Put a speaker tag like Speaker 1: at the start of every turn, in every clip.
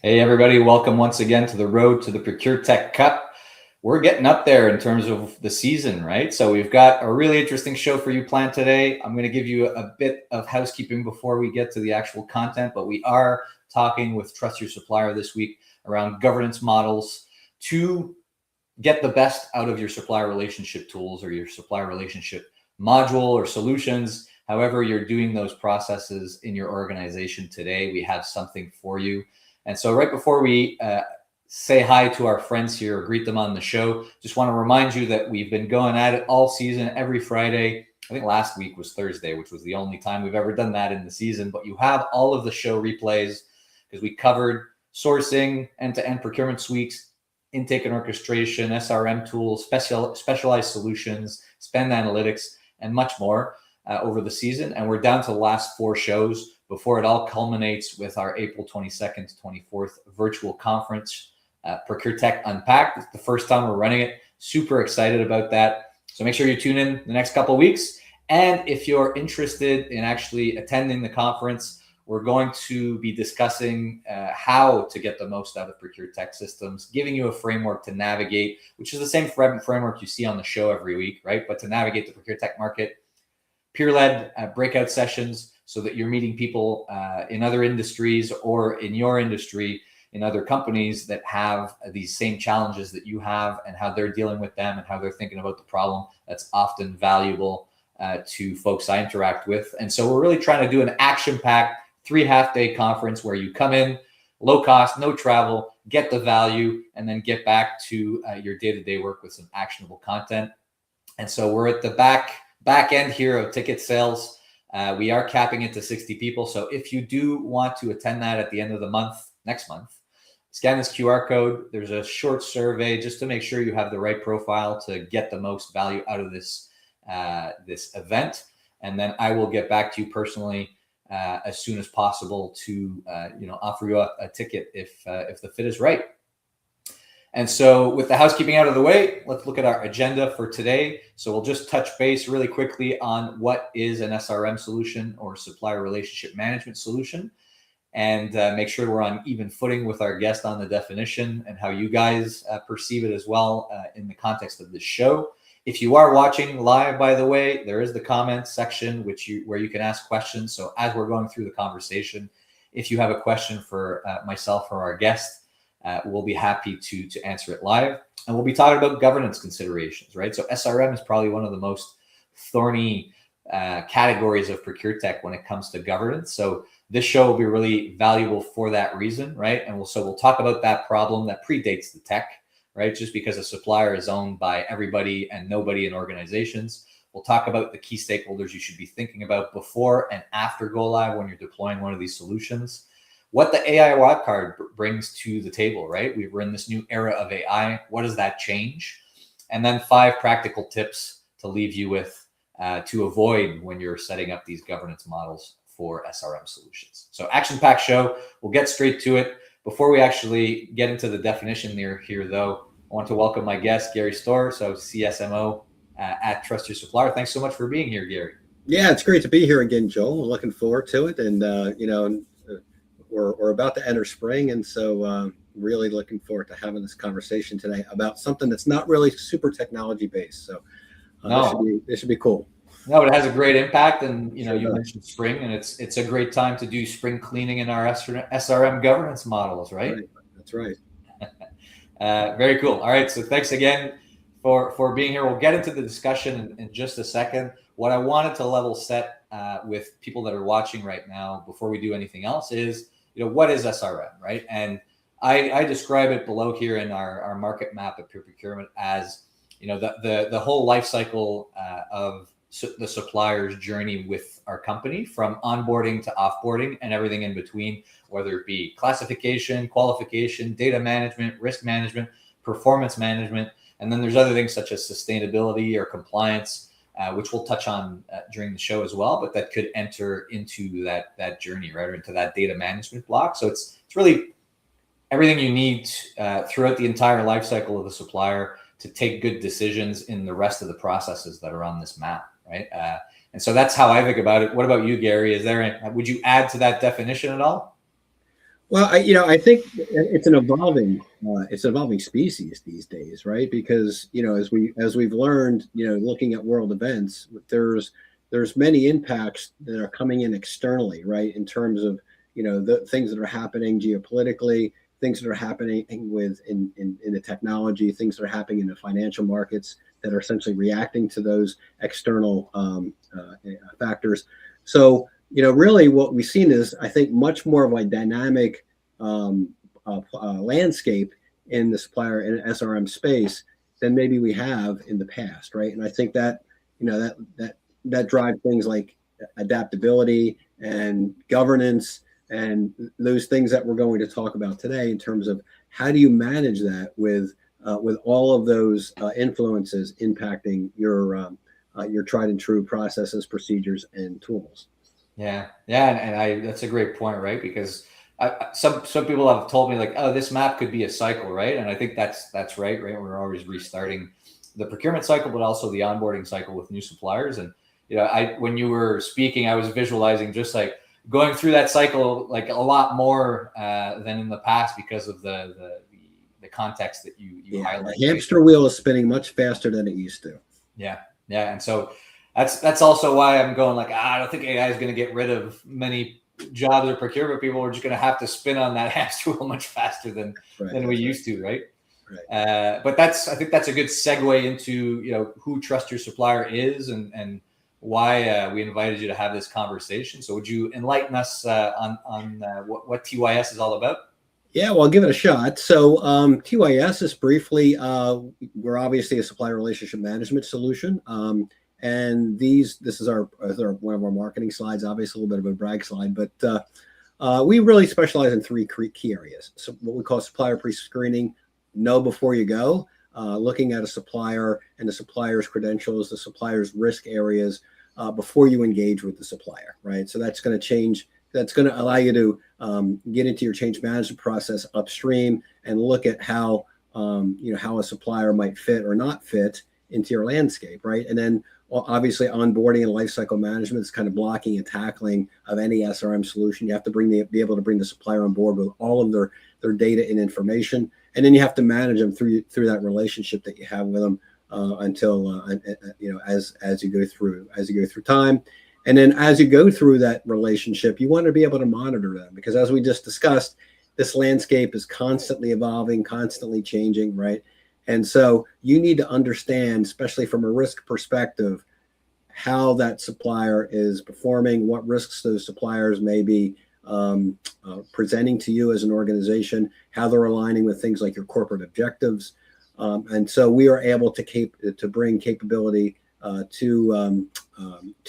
Speaker 1: Hey, everybody. Welcome once again to the road to the Procure Tech Cup. We're getting up there in terms of the season, right? So we've got a really interesting show for you planned today. I'm going to give you a bit of housekeeping before we get to the actual content, but we are talking with Trust Your Supplier this week around governance models to get the best out of your supplier relationship tools or your supplier relationship module or solutions. However you're doing those processes in your organization today, we have something for you. And so right before we say hi to our friends here or greet them on the show, just want to remind you that we've been going at it all season, every Friday. I think last week was Thursday, which was the only time we've ever done that in the season. But you have all of the show replays because we covered sourcing, end-to-end procurement suites, intake and orchestration, SRM tools, specialized solutions, spend analytics, and much more over the season. And we're down to the last 4 shows before it all culminates with our April 22nd to 24th virtual conference, Procure Tech Unpacked. It's the first time we're running it. Super excited about that. So make sure you tune in the next couple of weeks. And if you're interested in actually attending the conference, we're going to be discussing how to get the most out of Procure Tech systems, giving you a framework to navigate, which is the same framework you see on the show every week, right? But to navigate the Procure Tech market, peer-led breakout sessions so that you're meeting people in other industries or in your industry, in other companies that have these same challenges that you have and how they're dealing with them and how they're thinking about the problem. That's often valuable to folks I interact with. And so we're really trying to do an action-packed 3 half-day conference where you come in, low cost, no travel, get the value, and then get back to your day-to-day work with some actionable content. And so we're at the back end here of ticket sales. We are capping it to 60 people. So if you do want to attend that at the end of the month, next month, scan this QR code. There's a short survey just to make sure you have the right profile to get the most value out of this event. And then I will get back to you personally as soon as possible to offer you a ticket if the fit is right. And so with the housekeeping out of the way, let's look at our agenda for today. So we'll just touch base really quickly on what is an SRM solution or supplier relationship management solution, and make sure we're on even footing with our guest on the definition and how you guys perceive it as well in the context of this show. If you are watching live, by the way, there is the comments section where you can ask questions. So as we're going through the conversation, if you have a question for myself or our guest, we'll be happy to answer it live. And we'll be talking about governance considerations, right? So SRM is probably one of the most thorny categories of Procure Tech when it comes to governance. So this show will be really valuable for that reason, right? And we'll talk about that problem that predates the tech, right? Just because a supplier is owned by everybody and nobody in organizations. We'll talk about the key stakeholders you should be thinking about before and after go live when you're deploying one of these solutions. What the AI wildcard brings to the table, right? We're in this new era of AI. What does that change? And then 5 practical tips to leave you with to avoid when you're setting up these governance models for SRM solutions. So action-packed show. We'll get straight to it. Before we actually get into the definition here, though, I want to welcome my guest, Gary Storr, so CSMO at Trust Your Supplier. Thanks so much for being here, Gary.
Speaker 2: Yeah, it's great to be here again, Joel. I'm looking forward to it. And, we're about to enter spring. And so really looking forward to having this conversation today about something that's not really super technology based. So this should be cool.
Speaker 1: No, it has a great impact. And, you mentioned spring, and it's a great time to do spring cleaning in our SRM governance models, right?
Speaker 2: That's right.
Speaker 1: Very cool. All right. So thanks again for being here. We'll get into the discussion in just a second. What I wanted to level set with people that are watching right now before we do anything else is, what is SRM, right? And I describe it below here in our market map at Pure Procurement as, the whole life cycle of the supplier's journey with our company, from onboarding to offboarding and everything in between, whether it be classification, qualification, data management, risk management, performance management. And then there's other things such as sustainability or compliance, which we'll touch on during the show as well, but that could enter into that journey, right, or into that data management block. So it's really everything you need throughout the entire life cycle of the supplier to take good decisions in the rest of the processes that are on this map, right? And so that's how I think about it. What about you, Gary? Would you add to that definition at all?
Speaker 2: Well, I think it's an evolving species these days, right? Because as we've learned, looking at world events, there's many impacts that are coming in externally, right? In terms of the things that are happening geopolitically, things that are happening in the technology, things that are happening in the financial markets that are essentially reacting to those external factors. So really what we've seen is, I think, much more of a dynamic landscape in the supplier and SRM space than maybe we have in the past, right? And I think that that drives things like adaptability and governance and those things that we're going to talk about today in terms of how do you manage that with all of those influences impacting your tried and true processes, procedures, and tools.
Speaker 1: Yeah, and I that's a great point, right? Because some people have told me like, oh, this map could be a cycle, right? And I think that's right, right? We're always restarting the procurement cycle, but also the onboarding cycle with new suppliers. And I when you were speaking, I was visualizing just like going through that cycle like a lot more than in the past because of the context that you highlight.
Speaker 2: The hamster wheel is spinning much faster than it used to.
Speaker 1: Yeah, and so that's also why I'm going like I don't think AI is going to get rid of many jobs or procurement people. We're just going to have to spin on that hamster wheel much faster than we used to, right? But I think that's a good segue into who Trust Your Supplier is and why we invited you to have this conversation. So would you enlighten us on what TYS is all about?
Speaker 2: Yeah, well, I'll give it a shot. So TYS is briefly, we're obviously a supplier relationship management solution. And this is our one of our marketing slides, obviously a little bit of a brag slide, but we really specialize in three key areas. So what we call supplier pre-screening, know before you go, looking at a supplier and the supplier's credentials, the supplier's risk areas before you engage with the supplier, right? So that's going to change. That's going to allow you to get into your change management process upstream and look at how how a supplier might fit or not fit into your landscape, right? And then obviously onboarding and lifecycle management is kind of blocking and tackling of any SRM solution. You have to be able to bring the supplier on board with all of their data and information, and then you have to manage them through that relationship that you have with them until as you go through time. And then as you go through that relationship, you want to be able to monitor them because, as we just discussed, this landscape is constantly evolving, constantly changing, right? And so you need to understand, especially from a risk perspective, how that supplier is performing, what risks those suppliers may be presenting to you as an organization, how they're aligning with things like your corporate objectives. And so we are able to bring capability to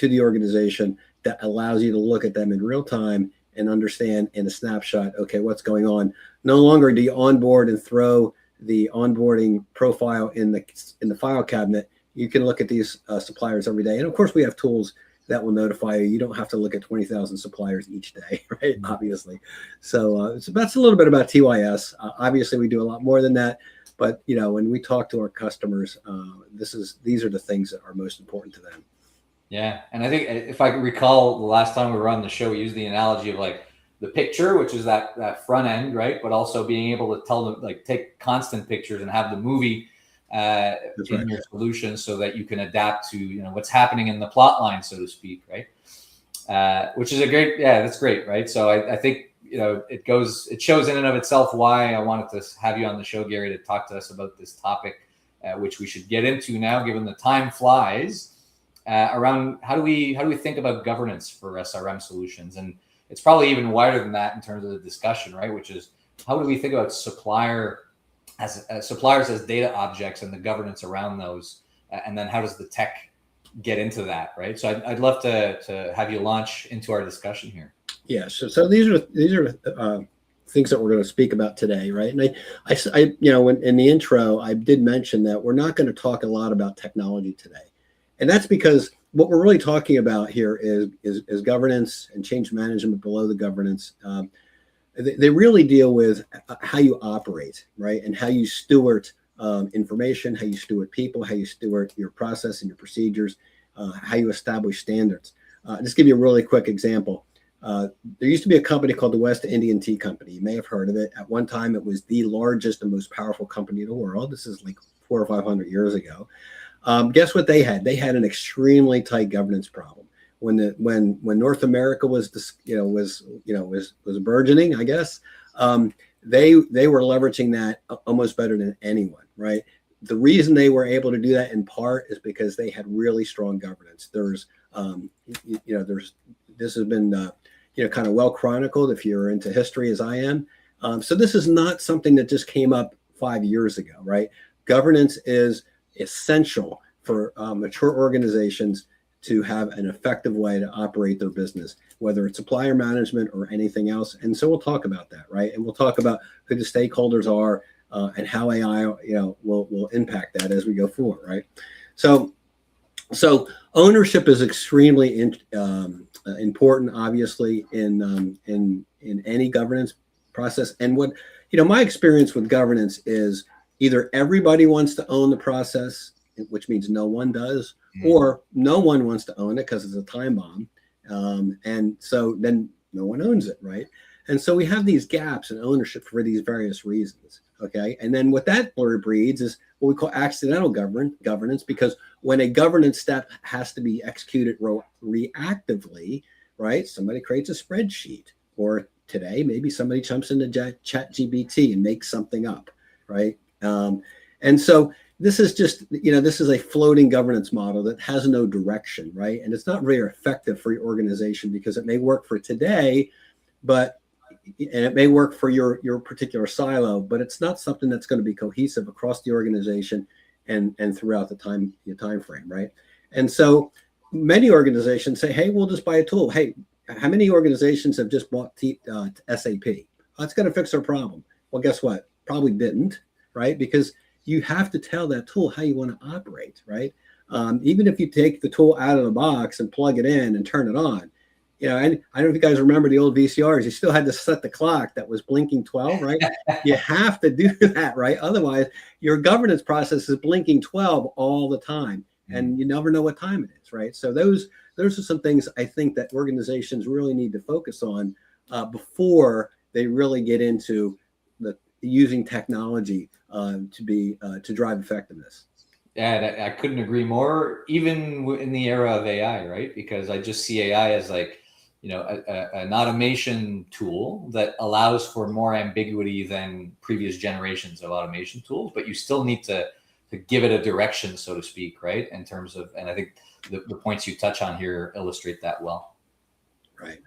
Speaker 2: the organization that allows you to look at them in real time and understand in a snapshot, okay, what's going on. No longer do you onboard and throw the onboarding profile in the file cabinet. You can look at these suppliers every day. And of course, we have tools that will notify you. You don't have to look at 20,000 suppliers each day, right? Obviously. So that's a little bit about TYS. Obviously, we do a lot more than that. But when we talk to our customers, these are the things that are most important to them.
Speaker 1: Yeah, and I think if I recall, the last time we were on the show, we used the analogy of like the picture, which is that front end, right? But also being able to tell them like take constant pictures and have the movie in your solution so that you can adapt to what's happening in the plot line, so to speak, right? Which is that's great, right? So I think it shows in and of itself why I wanted to have you on the show, Gary, to talk to us about this topic, which we should get into now, given the time flies. Around how do we think about governance for SRM solutions, and it's probably even wider than that in terms of the discussion, right? Which is how do we think about suppliers as data objects and the governance around those, and then how does the tech get into that, right? So I'd love to have you launch into our discussion here.
Speaker 2: Yeah, so these are things that we're going to speak about today, right? And I in the intro, I did mention that we're not going to talk a lot about technology today, and that's because what we're really talking about here is governance and change management below the governance. They really deal with how you operate, right, and how you steward information, how you steward people, how you steward your process and your procedures, how you establish standards. Just give you a really quick example. There used to be a company called the West Indian Tea Company. You may have heard of it. At one time, it was the largest and most powerful company in the world. This is like 400 or 500 years ago. Guess what they had? They had an extremely tight governance problem. When North America was burgeoning, I guess, they were leveraging that almost better than anyone, right? The reason they were able to do that in part is because they had really strong governance. This has been kind of well chronicled if you're into history as I am. So this is not something that just came up 5 years ago, right? Governance is essential for mature organizations to have an effective way to operate their business, whether it's supplier management or anything else. And so we'll talk about that, right? And we'll talk about who the stakeholders are and how AI, will impact that as we go forward, right? So ownership is extremely important, obviously, in any governance process. And what my experience with governance is either everybody wants to own the process, which means no one does, or no one wants to own it because it's a time bomb, and so then no one owns it, right? And so we have these gaps in ownership for these various reasons. Okay, and then what that breeds is what we call accidental governance, because when a governance step has to be executed reactively, right? Somebody creates a spreadsheet, or today maybe somebody jumps into ChatGPT and makes something up, right? And so this is just, this is a floating governance model that has no direction, right? And it's not very effective for your organization because it may work for today, and it may work for your particular silo, but it's not something that's going to be cohesive across the organization and throughout the time frame, right? And so many organizations say, hey, we'll just buy a tool. Hey, how many organizations have just bought SAP? That's going to fix our problem. Well, guess what? Probably didn't, right? Because you have to tell that tool how you want to operate, right? Even if you take the tool out of the box and plug it in and turn it on, and I don't know if you guys remember the old VCRs, you still had to set the clock that was blinking 12, right? You have to do that, right? Otherwise, your governance process is blinking 12 all the time, and you never know what time it is, right? So those are some things I think that organizations really need to focus on before they really get into using technology to drive effectiveness.
Speaker 1: Yeah, I couldn't agree more, even in the era of AI, right? Because I just see AI as like, an automation tool that allows for more ambiguity than previous generations of automation tools, but you still need to give it a direction, so to speak, right? In terms of, and I think the points you touch on here illustrate that well.
Speaker 2: Right.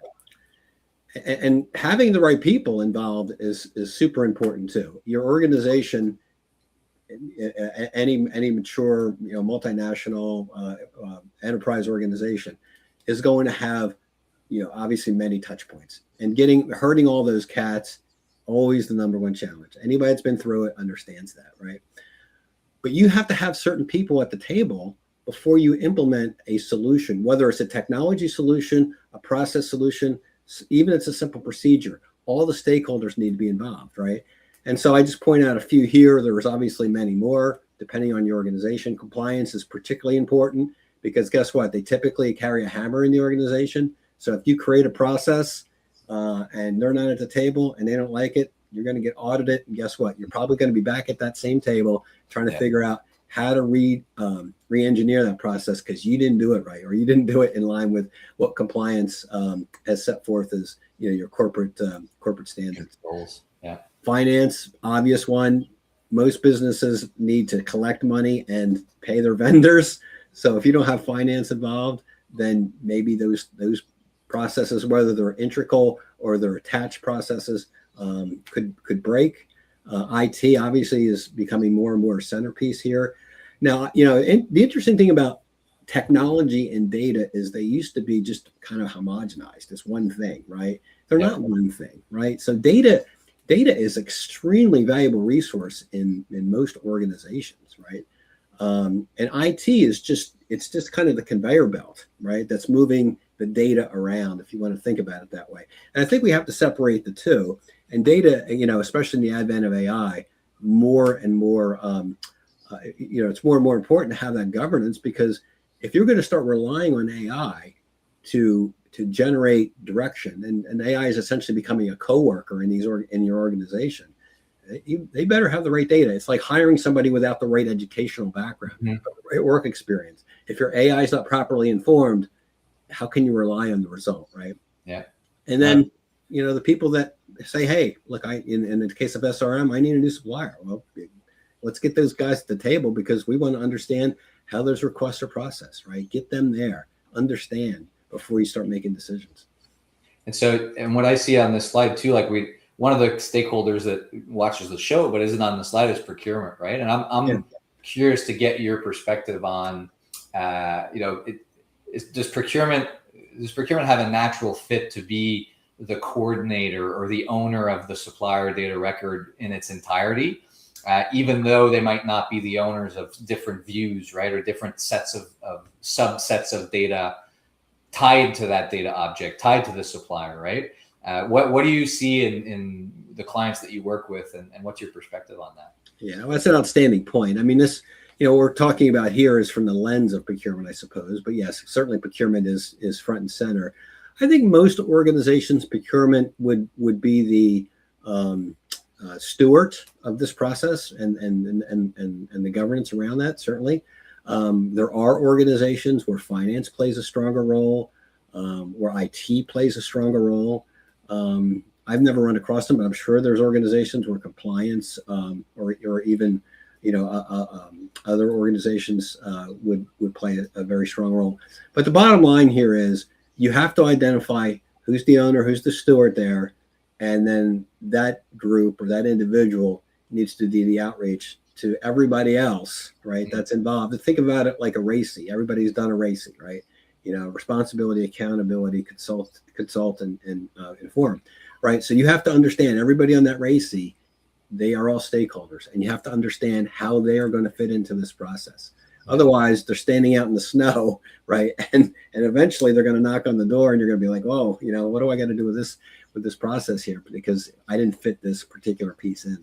Speaker 2: And having the right people involved is super important too. Your organization, any mature, multinational enterprise organization, is going to have, obviously many touch points, and herding all those cats, always the number one challenge. Anybody that's been through it understands that, right? But you have to have certain people at the table before you implement a solution, whether it's a technology solution, a process solution, even if it's a simple procedure. All the stakeholders need to be involved, right? And so I just point out a few here. There's obviously many more, depending on your organization. Compliance is particularly important because guess what? They typically carry a hammer in the organization. So if you create a process and they're not at the table and they don't like it, you're going to get audited. And guess what? You're probably going to be back at that same table trying to figure out how to re-engineer that process because you didn't do it right, or you didn't do it in line with what compliance has set forth as your corporate standards.
Speaker 1: Goals. Yeah.
Speaker 2: Finance, obvious one. Most businesses need to collect money and pay their vendors. So if you don't have finance involved, then maybe those processes, whether they're integral or they're attached processes, could break. IT obviously is becoming more and more a centerpiece here. Now, the interesting thing about technology and data is they used to be just kind of homogenized as one thing, right? They're not one thing, right? So data is extremely valuable resource in most organizations, right? And IT is just kind of the conveyor belt, right? That's moving the data around, if you want to think about it that way. And I think we have to separate the two. And data, especially in the advent of AI, more and more, it's more and more important to have that governance, because if you're going to start relying on AI to generate direction, and AI is essentially becoming a coworker in in your organization. They better have the right data. It's like hiring somebody without the right educational background, the right work experience. If your AI is not properly informed, how can you rely on the result, right?
Speaker 1: Yeah.
Speaker 2: And then, the people that say, hey, look, in the case of SRM, I need a new supplier. Well, let's get those guys at the table, because we want to understand how those requests are processed, right? Get them there, understand before you start making decisions.
Speaker 1: And what I see on this slide too, like one of the stakeholders that watches the show but isn't on the slide is procurement, right? And I'm curious to get your perspective on, does procurement have a natural fit to be the coordinator or the owner of the supplier data record in its entirety, even though they might not be the owners of different views, right, or different sets of subsets of data tied to that data object, tied to the supplier, right? What do you see in the clients that you work with, and what's your perspective on that?
Speaker 2: Yeah, well, that's an outstanding point. I mean, this, what we're talking about here is from the lens of procurement, I suppose. But yes, certainly procurement is front and center. I think most organizations, procurement would be the steward of this process and the governance around that. Certainly, there are organizations where finance plays a stronger role, where IT plays a stronger role. I've never run across them, but I'm sure there's organizations where compliance or even other organizations would play a very strong role. But the bottom line here is you have to identify who's the owner, who's the steward there, and then that group or that individual needs to do the outreach to everybody else, right? That's involved. And think about it like a RACI. Everybody's done a RACI, right? Responsibility, accountability, consult, and inform, right? So you have to understand everybody on that RACI. They are all stakeholders, and you have to understand how they are going to fit into this process. Otherwise, they're standing out in the snow, right? And eventually they're going to knock on the door, and you're going to be like, "Oh, what do I got to do with this process here? Because I didn't fit this particular piece in."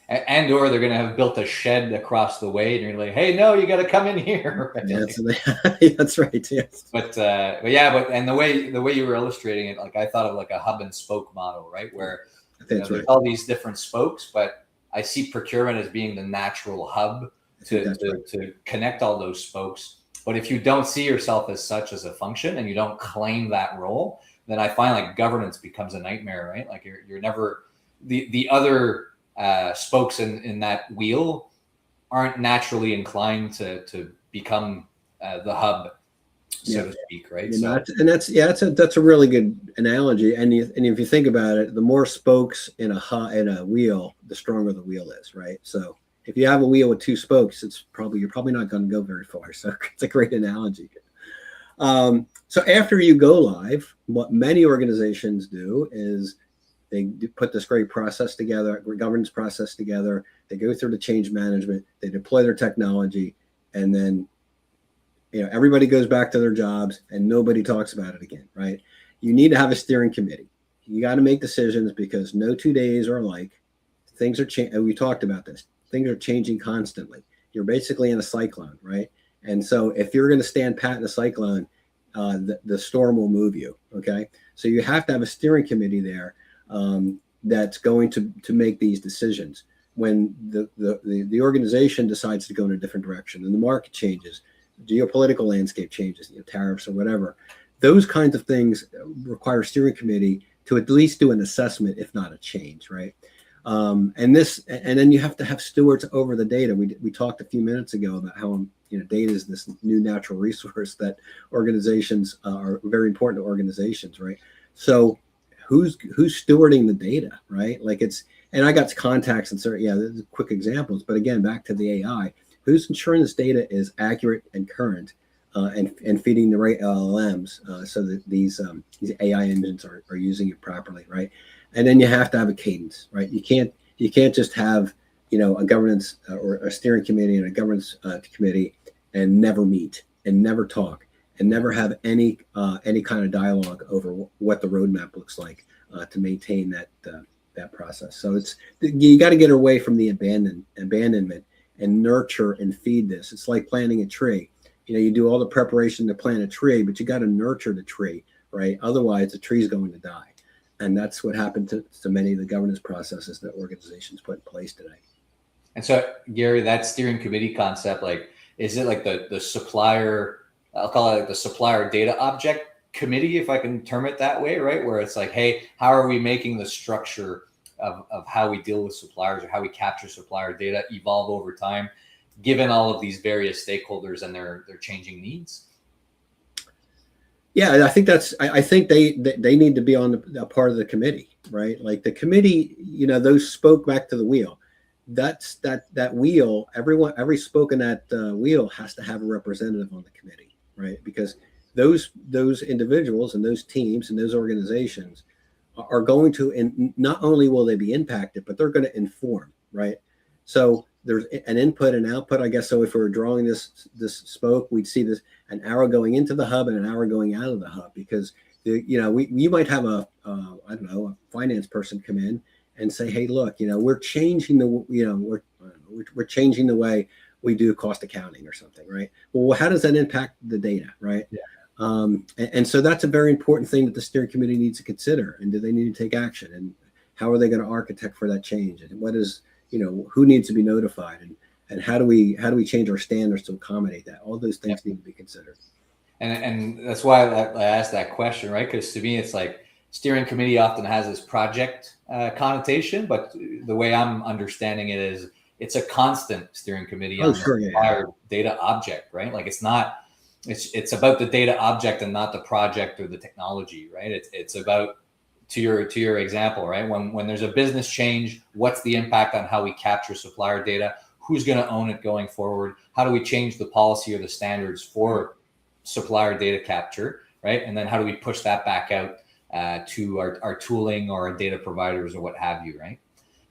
Speaker 1: Or they're going to have built a shed across the way, and you're like, "Hey, no, you got to come in here."
Speaker 2: That's right. Yes.
Speaker 1: But the way you were illustrating it, like I thought of like a hub and spoke model, right? Where there's all these different spokes, but I see procurement as being the natural hub to connect all those spokes. But if you don't see yourself as such as a function, and you don't claim that role, then I find like governance becomes a nightmare, right? Like you're never the other spokes in that wheel aren't naturally inclined to become the hub, so to speak, right?
Speaker 2: That's a really good analogy. And if you think about it, the more spokes in a wheel, the stronger the wheel is, right? So if you have a wheel with two spokes, you're probably not going to go very far. So it's a great analogy. So after you go live, what many organizations do is they put this great process together, governance process together. They go through the change management. They deploy their technology, and then everybody goes back to their jobs, and nobody talks about it again, right? You need to have a steering committee. You got to make decisions, because no 2 days are alike. Things are changing. We talked about this. Things are changing constantly. You're basically in a cyclone, right? And so if you're going to stand pat in a cyclone, the storm will move you. Okay, so you have to have a steering committee there that's going to make these decisions. When the organization decides to go in a different direction, and the market changes, the geopolitical landscape changes, tariffs or whatever, those kinds of things require a steering committee to at least do an assessment, if not a change, right? And then you have to have stewards over the data. We talked a few minutes ago about how data is this new natural resource that organizations are very important to organizations, right? So who's stewarding the data, right? And I got contacts and certain, quick examples, but again, back to the AI, who's ensuring this data is accurate and current, and feeding the right LLMs so that these AI engines are using it properly, right? And then you have to have a cadence, right? You can't just have a governance or a steering committee and a governance committee and never meet and never talk and never have any kind of dialogue over what the roadmap looks like to maintain that process. So you got to get away from the abandonment and nurture and feed this. It's like planting a tree. You do all the preparation to plant a tree, but you got to nurture the tree, right? Otherwise, the tree's going to die. And that's what happened to many of the governance processes that organizations put in place today.
Speaker 1: And so, Gary, that steering committee concept, like, is it like the supplier, I'll call it like the supplier data object committee, if I can term it that way, right? Where it's like, hey, how are we making the structure of how we deal with suppliers or how we capture supplier data evolve over time, given all of these various stakeholders and their changing needs?
Speaker 2: Yeah, I think I think they need to be on a part of the committee, right? Like the committee, those spoke back to the wheel. That's that wheel. Every spoke in that wheel has to have a representative on the committee, right? Because those individuals and those teams and those organizations are going to, and not only will they be impacted, but they're going to inform, right? So there's an input and output, I guess. So if we were drawing this spoke, we'd see this an arrow going into the hub and an arrow going out of the hub, because we might have a finance person come in and say, hey, look, we're changing we're changing the way we do cost accounting or something, right? Well, how does that impact the data, right?
Speaker 1: Yeah.
Speaker 2: And so that's a very important thing that the steering committee needs to consider. And do they need to take action? And how are they going to architect for that change? And what is, who needs to be notified? And how do we change our standards to accommodate that? All those things need to be considered.
Speaker 1: And that's why I asked that question, right? Because to me, it's like steering committee often has this project connotation, but the way I'm understanding it is it's a constant steering committee on the supplier data object, right? Like it's about the data object and not the project or the technology, right? It's about, to your example, right? When there's a business change, what's the impact on how we capture supplier data? Who's going to own it going forward? How do we change the policy or the standards for supplier data capture, right? And then how do we push that back out to our tooling or our data providers or what have you, right?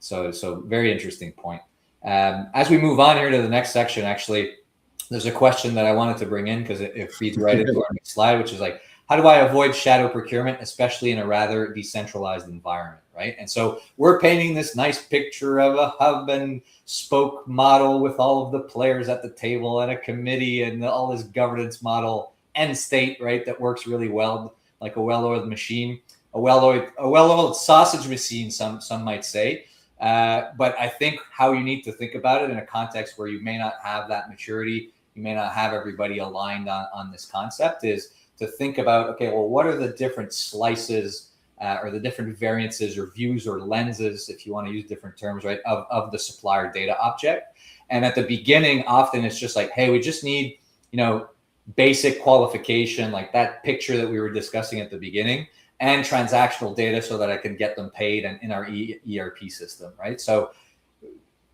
Speaker 1: So very interesting point. As we move on here to the next section, actually, there's a question that I wanted to bring in because it feeds right into our next slide, which is like, how do I avoid shadow procurement, especially in a rather decentralized environment, right? And so we're painting this nice picture of a hub and spoke model with all of the players at the table and a committee and all this governance model end state, right? That works really well, like a well-oiled machine, a well-oiled sausage machine, some might say. But I think how you need to think about it in a context where you may not have that maturity, you may not have everybody aligned on this concept, is to think about, okay, well, what are the different slices or the different variances or views or lenses, if you want to use different terms, right, of the supplier data object. And at the beginning, often it's just like, hey, we just need, basic qualification, like that picture that we were discussing at the beginning, and transactional data so that I can get them paid and in our ERP system, right? So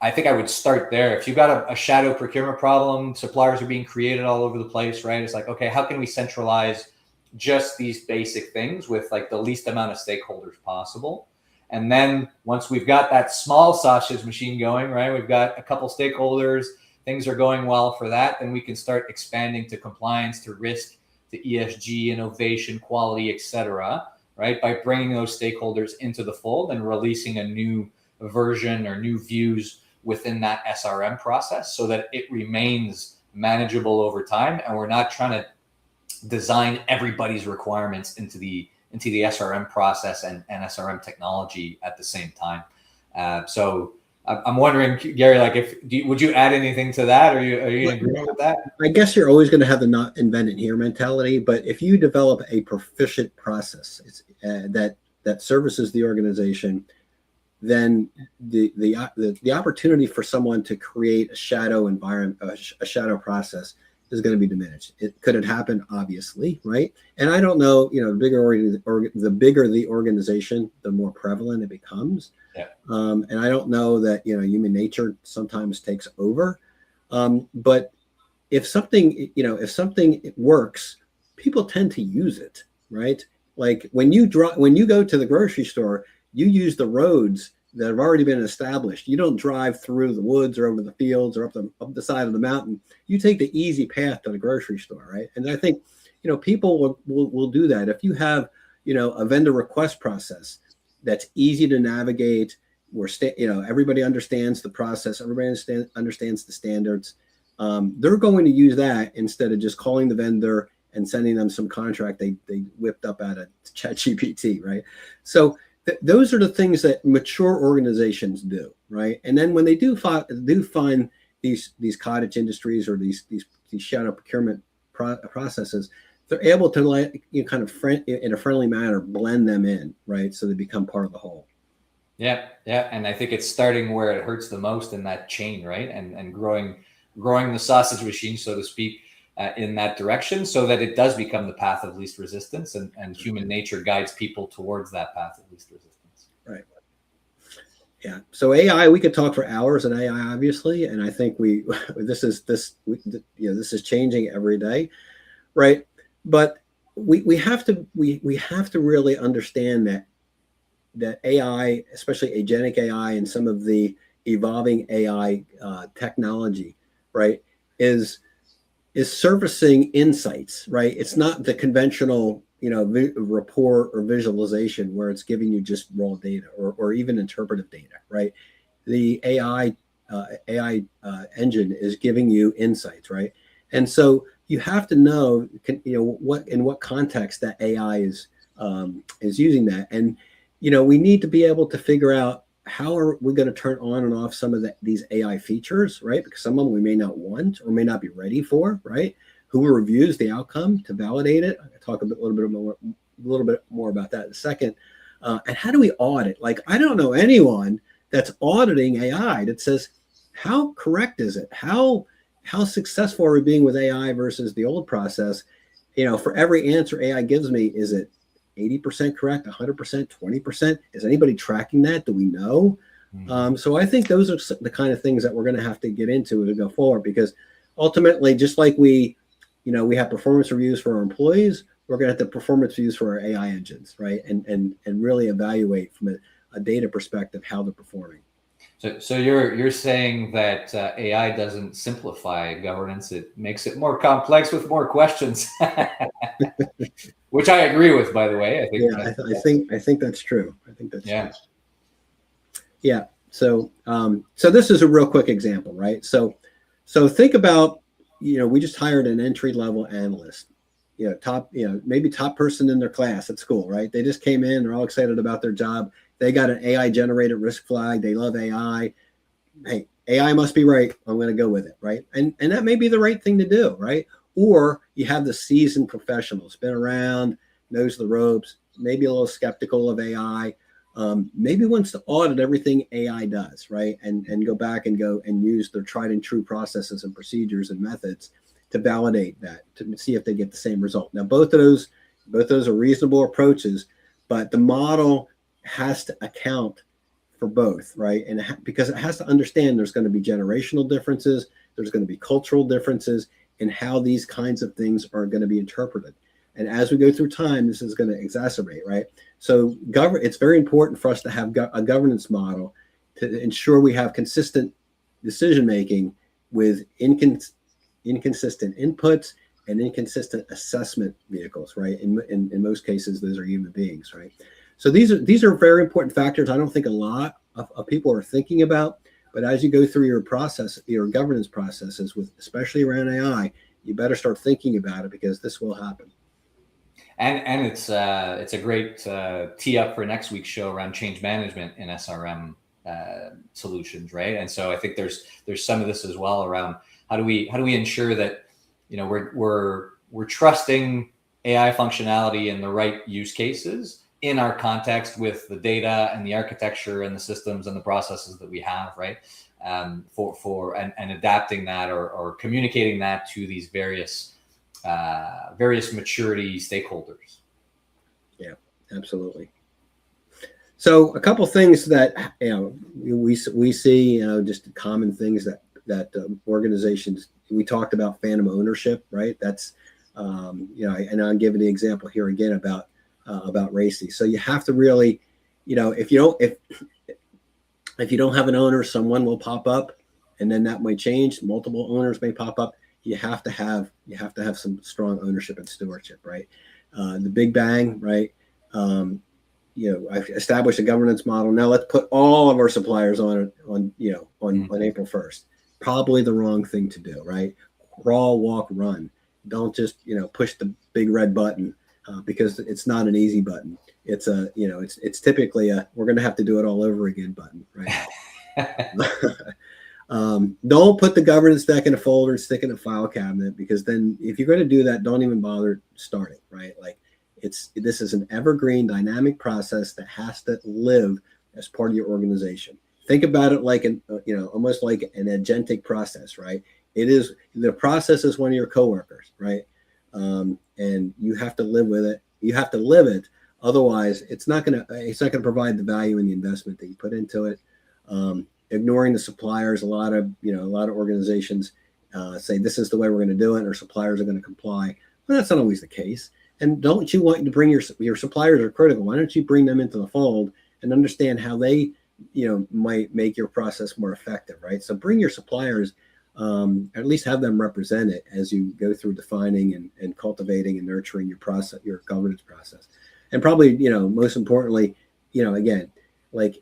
Speaker 1: I think I would start there. If you've got a shadow procurement problem, suppliers are being created all over the place, right? It's like, okay, how can we centralize just these basic things with like the least amount of stakeholders possible? And then once we've got that small sausage machine going, right, we've got a couple stakeholders, things are going well for that, then we can start expanding to compliance, to risk, to ESG, innovation, quality, et cetera, right? By bringing those stakeholders into the fold and releasing a new version or new views within that SRM process so that it remains manageable over time. And we're not trying to design everybody's requirements into the SRM process and SRM technology at the same time. So I'm wondering, Gary, like, would you add anything to that? Are you in agreement with that?
Speaker 2: I guess you're always going to have the not invent it here mentality, but if you develop a proficient process that services the organization, then the opportunity for someone to create a shadow environment, a shadow process, is going to be diminished. Could it happen? Obviously, right? And I don't know, the bigger the organization, the more prevalent it becomes.
Speaker 1: Yeah.
Speaker 2: And I don't know that, human nature sometimes takes over. But if something works, people tend to use it, right? Like when you go to the grocery store, you use the roads that have already been established. You don't drive through the woods or over the fields or up the side of the mountain. You take the easy path to the grocery store, right? And I think, people will do that. If you have, a vendor request process that's easy to navigate, where everybody understands the process, everybody understands the standards, they're going to use that instead of just calling the vendor and sending them some contract they whipped up out of ChatGPT, right? So those are the things that mature organizations do, right? And then when they do find these cottage industries or these shadow procurement processes, they're able to kind of in a friendly manner blend them in, right? So they become part of the whole.
Speaker 1: Yeah, and I think it's starting where it hurts the most in that chain, right? And growing the sausage machine, so to speak, in that direction, so that it does become the path of least resistance, and human nature guides people towards that path of least resistance.
Speaker 2: Right. Yeah. So AI, we could talk for hours on AI, obviously, and I think this is changing every day, right? But we have to really understand that AI, especially agentic AI and some of the evolving AI technology, right, is surfacing insights, right? It's not the conventional, report or visualization where it's giving you just raw data or even interpretive data, right? The AI engine is giving you insights, right? And so you have to know, what context that AI is using that, and we need to be able to figure out how are we going to turn on and off some of these AI features, right? Because some of them we may not want or may not be ready for, right? Who reviews the outcome to validate it? I'll talk a little bit more about that in a second. And how do we audit? Like, I don't know anyone that's auditing AI that says, how correct is it? How successful are we being with AI versus the old process? For every answer AI gives me, is it 80% correct, 100%, 20%? Is anybody tracking that? Do we know? Mm-hmm. So I think those are the kind of things that we're going to have to get into as we go forward, because ultimately, just like we have performance reviews for our employees, we're going to have the performance reviews for our AI engines, right? And really evaluate from a data perspective how they're performing.
Speaker 1: So you're saying that AI doesn't simplify governance; it makes it more complex with more questions, which I agree with. By the way,
Speaker 2: I think that's true. I think that's
Speaker 1: true.
Speaker 2: Yeah. So this is a real quick example, right? So think about, we just hired an entry-level analyst, maybe top person in their class at school, right? They just came in, they're all excited about their job. They got an AI generated risk flag. They love AI. Hey, AI must be right. I'm going to go with it, right? And that may be the right thing to do, right? Or you have the seasoned professionals, been around, knows the ropes, maybe a little skeptical of AI, maybe wants to audit everything AI does, right? And go back and use their tried and true processes and procedures and methods to validate that, to see if they get the same result. Now, both of those are reasonable approaches, but the model has to account for both, right? And because it has to understand there's going to be generational differences, there's going to be cultural differences in how these kinds of things are going to be interpreted. And as we go through time, this is going to exacerbate, right? So it's very important for us to have a governance model to ensure we have consistent decision-making with inconsistent inputs and inconsistent assessment vehicles, right? In most cases, those are human beings, right? So these are very important factors. I don't think a lot of people are thinking about, but as you go through your governance processes, especially around AI, you better start thinking about it, because this will happen.
Speaker 1: And it's a great tee up for next week's show around change management in SRM solutions, right? And so I think there's some of this as well around how do we ensure that we're trusting AI functionality in the right use cases in our context with the data and the architecture and the systems and the processes that we have, right? And adapting that or communicating that to these various maturity stakeholders.
Speaker 2: Yeah, absolutely. So a couple things that we see, just common things that organizations. We talked about phantom ownership, right? That's and I'll give the example here again about RACI. So you have to really, if you don't have an owner, someone will pop up, and then that might change. Multiple owners may pop up. You have to have some strong ownership and stewardship, right? The Big Bang, right? I've established a governance model. Now let's put all of our suppliers on April 1st. Probably the wrong thing to do, right? Crawl, walk, run. Don't just, push the big red button, because it's not an easy button. It's it's typically we're going to have to do it all over again button, right? Don't put the governance deck in a folder and stick it in a file cabinet, because then if you're going to do that, don't even bother starting, right? Like this is an evergreen dynamic process that has to live as part of your organization. Think about it like almost like an agentic process, right? The process is one of your coworkers, right? And you have to live with it. You have to live it. Otherwise, it's not going to provide the value and the investment that you put into it. Ignoring the suppliers. A lot of organizations say this is the way we're going to do it, or suppliers are going to comply. Well, that's not always the case. And don't you want to bring your suppliers are critical? Why don't you bring them into the fold and understand how they, might make your process more effective, right? So bring your suppliers, at least have them represent it as you go through defining and cultivating and nurturing your process, your governance process. And probably, most importantly, again, like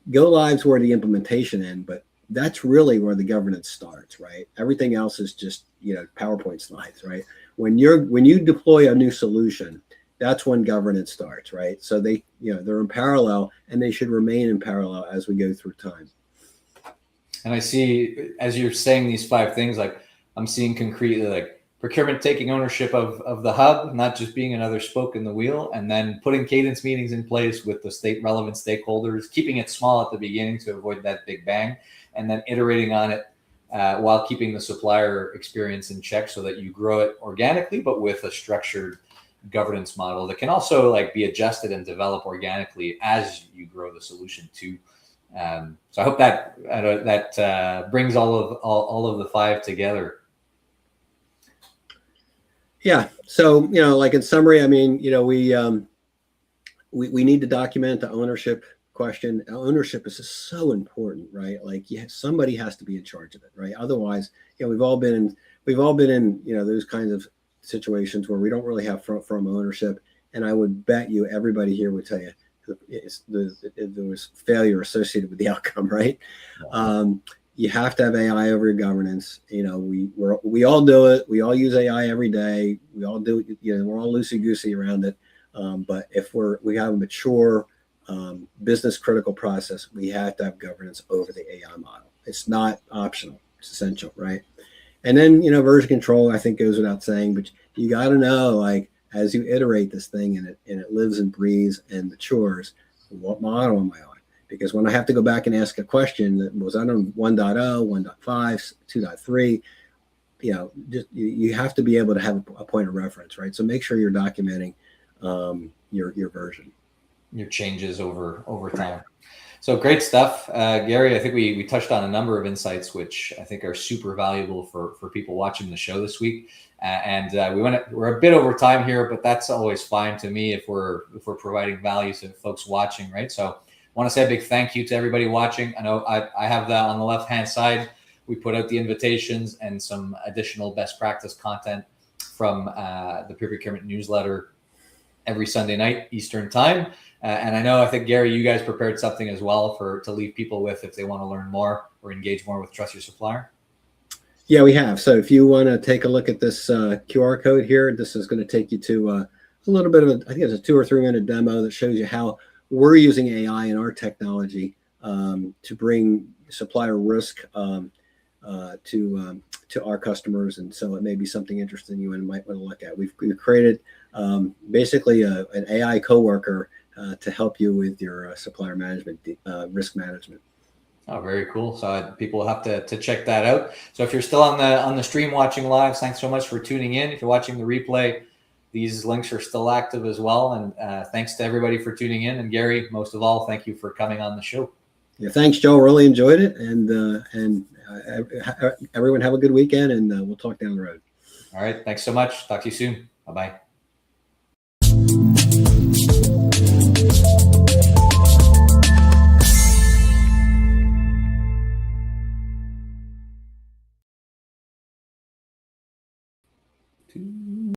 Speaker 2: go live's where the implementation end, but that's really where the governance starts, right? Everything else is just, PowerPoint slides, right? When you deploy a new solution, that's when governance starts, right? So they're in parallel, and they should remain in parallel as we go through time.
Speaker 1: And I see, as you're saying these 5 things, like I'm seeing concretely, like procurement taking ownership of the hub, not just being another spoke in the wheel, and then putting cadence meetings in place with the relevant stakeholders, keeping it small at the beginning to avoid that big bang, and then iterating on it while keeping the supplier experience in check so that you grow it organically, but with a structured governance model that can also like be adjusted and develop organically as you grow the solution too. So I hope that brings all of the 5 together.
Speaker 2: Yeah. So, like in summary, I mean, we need to document the ownership question. Ownership is just so important, right? Like somebody has to be in charge of it, right? Otherwise, we've all been in, those kinds of situations where we don't really have firm ownership. And I would bet you everybody here would tell you there was failure associated with the outcome, right? You have to have AI over your governance. We all do it. We all use AI every day. We all do it. We're all loosey goosey around it. But if we have a mature business critical process, we have to have governance over the AI model. It's not optional. It's essential, right? And then version control, I think, goes without saying. But you got to know, like, as you iterate this thing and it lives and breathes and matures, what model am I on? Because when I have to go back and ask a question that was on 1.0, 1.5, 2.3, you have to be able to have a point of reference, right? So make sure you're documenting your version,
Speaker 1: your changes over time. So great stuff, Gary. I think we touched on a number of insights which I think are super valuable for people watching the show this week. We're a bit over time here, but that's always fine to me if we're providing value to folks watching, right? So I want to say a big thank you to everybody watching. I know I have that on the left-hand side. We put out the invitations and some additional best practice content from the Peer Procurement newsletter every Sunday night Eastern time. And I think, Gary, you guys prepared something as well to leave people with if they want to learn more or engage more with Trust Your Supplier.
Speaker 2: Yeah, we have. So if you want to take a look at this QR code here, this is going to take you to a little bit of I think it's a 2 or 3 minute demo that shows you how we're using AI in our technology to bring supplier risk to our customers. And so it may be something interesting you might want to look at. We've created basically an AI coworker to help you with your supplier management, risk management.
Speaker 1: Oh, very cool. So people will have to check that out. So if you're still on the stream watching live, thanks so much for tuning in. If you're watching the replay, these links are still active as well. And thanks to everybody for tuning in. And Gary, most of all, thank you for coming on the show.
Speaker 2: Yeah, thanks, Joe. Really enjoyed it. And everyone have a good weekend, and we'll talk down the road.
Speaker 1: All right. Thanks so much. Talk to you soon. Bye-bye.